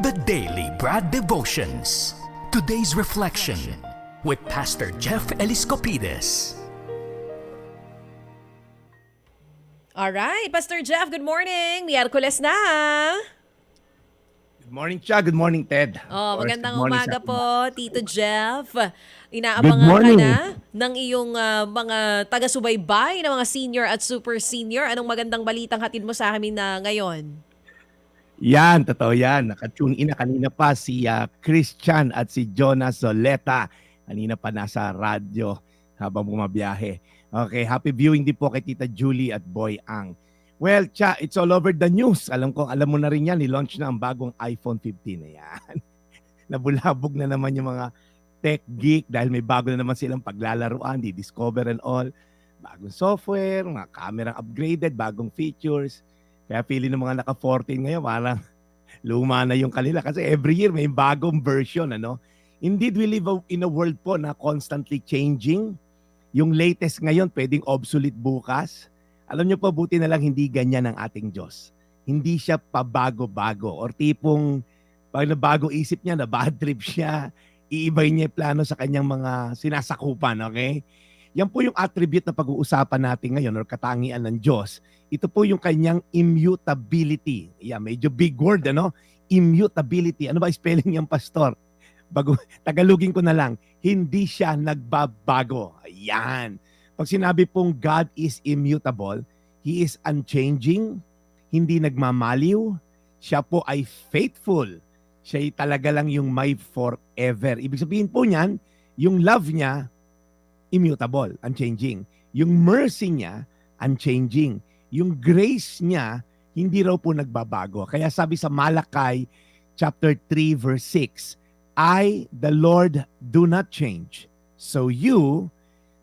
The Daily Brad Devotions. Today's reflection with Pastor Jeff Eliscopides. Alright, Pastor Jeff, good morning. Miyerkules na. Good morning, Cha. Good morning, Ted. Oh, Of course, magandang good morning umaga sa po, Tito Jeff. Good Inaabangan ka morning. na ng iyong mga taga-subaybay, ng mga senior at super senior. Anong magandang balitang hatid mo sa amin na ngayon? Yan, totoo yan. Nakatune in na kanina pa si Christian at si Jonas Soleta. Kanina pa nasa radyo habang bumabiyahe. Okay, happy viewing din po kay Tita Julie at Boy Ang. Well, Cha, it's all over the news. Alam mo na rin yan. Ni-launch na ang bagong iPhone 15 na yan. Nabulabog na naman yung mga tech geek dahil may bago na naman silang paglalaruan, di-discover and all. Bagong software, mga camera upgraded, bagong features. Kaya feeling ng mga naka-14 ngayon, parang luma na yung kanila. Kasi every year may bagong version. Ano? Indeed, we live in a world po na constantly changing. Yung latest ngayon, pwedeng obsolete bukas. Alam nyo po, buti na lang hindi ganyan ang ating Diyos. Hindi siya pabago-bago. Or tipong, pag nabago isip niya, na bad trip siya, iibay niya yung plano sa kanyang mga sinasakupan. Okay? Yan po yung attribute na pag-uusapan natin ngayon or katangian ng Diyos. Ito po yung kanyang immutability. Yeah, medyo big word, ano? Immutability. Ano ba spelling yung pastor? Tagalogin ko na lang. Hindi siya nagbabago. Ayan. Pag sinabi pong God is immutable, He is unchanging, hindi nagmamaliw, siya po ay faithful. Siya ay talaga lang yung may forever. Ibig sabihin po niyan, yung love niya, immutable, unchanging. Yung mercy niya, unchanging. Yung grace niya, hindi raw po nagbabago. Kaya sabi sa Malakay chapter 3 verse 6, I, the Lord, do not change. So you,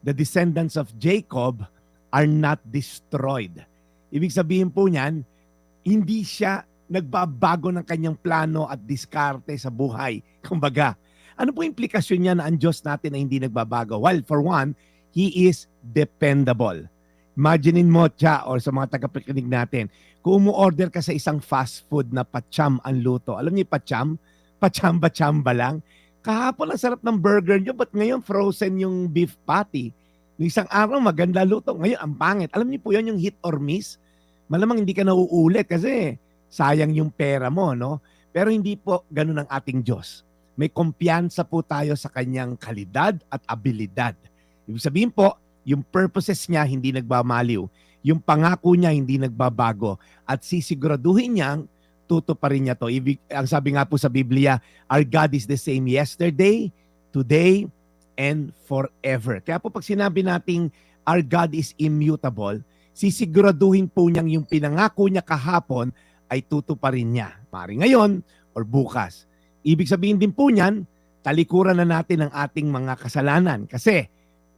the descendants of Jacob, are not destroyed. Ibig sabihin po niyan, hindi siya nagbabago ng kanyang plano at diskarte sa buhay. Kumbaga, ano po implikasyon niya na ang Diyos natin ay hindi nagbabago? Well, for one, He is dependable. Imaginein mo, Cha, or sa mga tagapakinig natin, kung umu-order ka sa isang fast food na pacham ang luto. Alam niyo pacham? Pachamba-chamba lang. Kahapon ang sarap ng burger niyo, but ngayon frozen yung beef patty. Nung isang araw, maganda luto. Ngayon, ang pangit. Alam niyo po yan yung hit or miss? Malamang hindi ka nauulit kasi sayang yung pera mo, no? Pero hindi po ganun ang ating Diyos. May kumpiyansa po tayo sa kanyang kalidad at abilidad. Ibig sabihin po, yung purposes niya hindi nagmamaliw. Yung pangako niya hindi nagbabago. At sisiguraduhin niyang tutuparin niya to. Ang sabi nga po sa Biblia, our God is the same yesterday, today, and forever. Kaya po pag sinabi nating our God is immutable, sisiguraduhin po niyang yung pinangako niya kahapon ay tutuparin niya. Mari ngayon or bukas. Ibig sabihin din po niyan, talikuran na natin ang ating mga kasalanan kasi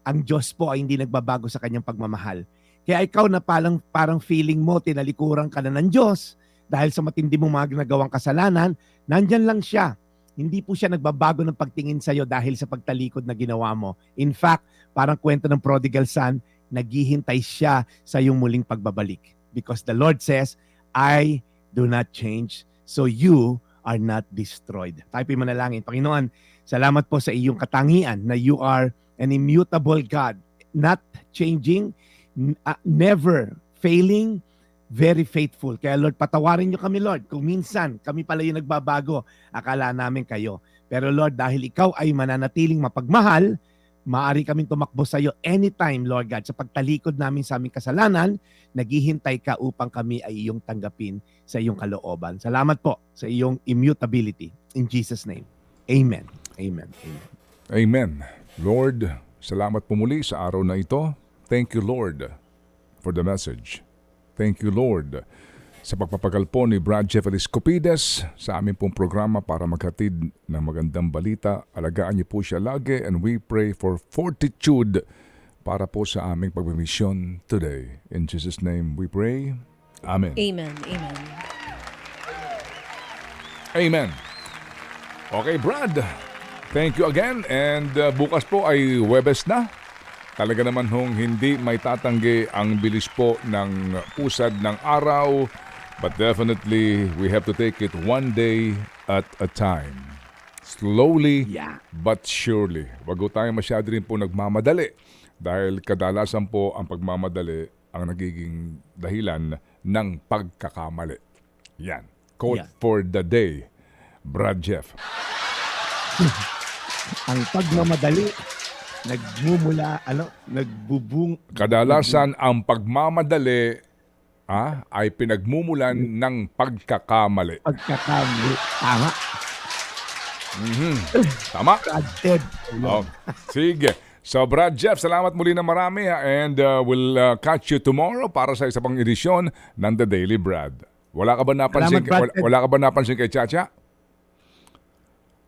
ang Diyos po ay hindi nagbabago sa kanyang pagmamahal. Kaya ikaw na parang feeling mo, tinalikuran ka na ng Diyos dahil sa matindi mong mga ginagawang kasalanan, nandyan lang siya. Hindi po siya nagbabago ng pagtingin sa iyo dahil sa pagtalikod na ginawa mo. In fact, parang kwento ng prodigal son, naghihintay siya sa iyong muling pagbabalik. Because the Lord says, I do not change, so you are not destroyed. Tayo po'y manalangin. Panginoon, salamat po sa iyong katangian na you are an immutable God, not changing, never failing, very faithful. Kaya Lord, patawarin niyo kami, Lord. Kung minsan kami pala yung nagbabago, akala namin kayo. Pero Lord, dahil ikaw ay mananatiling mapagmahal, maaari kaming tumakbo sa iyo anytime, Lord God. Sa pagtalikod namin sa aming kasalanan, naghihintay ka upang kami ay iyong tanggapin sa iyong kalooban. Salamat po sa iyong immutability. In Jesus' name. Amen. Amen. Amen. Amen. Lord, salamat po muli sa araw na ito. Thank you, Lord, for the message. Thank you, Lord, sa pagpapagal po ni Brad Jeff Eliscopides sa aming pong programa para maghatid ng magandang balita. Alagaan niyo po siya lagi and we pray for fortitude para po sa aming pagmimisyon today. In Jesus' name we pray. Amen. Amen. Amen. Amen. Okay, Brad. Thank you again. And bukas po ay Huwebes na. Talaga naman hong hindi may tatanggi ang bilis po ng usad ng araw. But definitely, we have to take it one day at a time. Slowly Yeah. but surely. Wag po tayo masyado rin po nagmamadali dahil kadalasan po ang pagmamadali ang nagiging dahilan ng pagkakamali. Yan. Quote Yeah. for the day, Brad Jeff. Ang pagmamadali, nagbubung... Kadalasan ang pagmamadali ay pinagmumulan ng pagkakamali. Pagkakamali. Tama. Tama? Brad Ted. Oh, sige. So Brad Jeff, salamat muli na marami and we'll catch you tomorrow para sa isa pang edisyon ng The Daily Brad. Wala ka ba napansin, Salamat, Brad. wala ka ba napansin kay Chacha?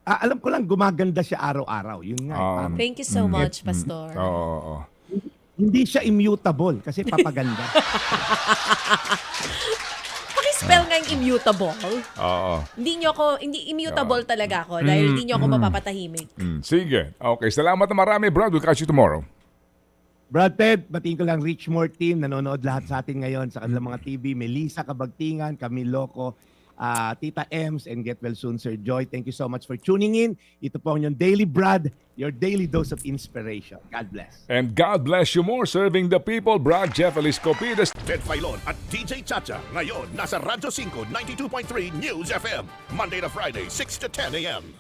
Alam ko lang, gumaganda siya araw-araw. Yun nga. parang Thank you so much, Pastor. Oo. hindi siya immutable kasi papaganda. Paki-spell nga yung immutable. Oo. Hindi immutable talaga ako dahil hindi niyo ako mapapatahimik. Sige. Okay, salamat na marami, Brad. We'll catch you tomorrow. Brad Ted, batiin ko lang Richmore team, nanonood lahat sa atin ngayon sa kanilang mga TV. Melissa Kabagtingan, Camille Loco, Tita Ems, and get well soon, Sir Joy. Thank you so much for tuning in. Ito po ang inyong Daily Brad, your daily dose of inspiration. God bless. And God bless you more serving the people, Brad Jeff Eliscopides. Ted Filon at DJ Chacha. Ngayon, nasa Radyo 5, 92.3 News FM. Monday to Friday, 6 to 10 a.m.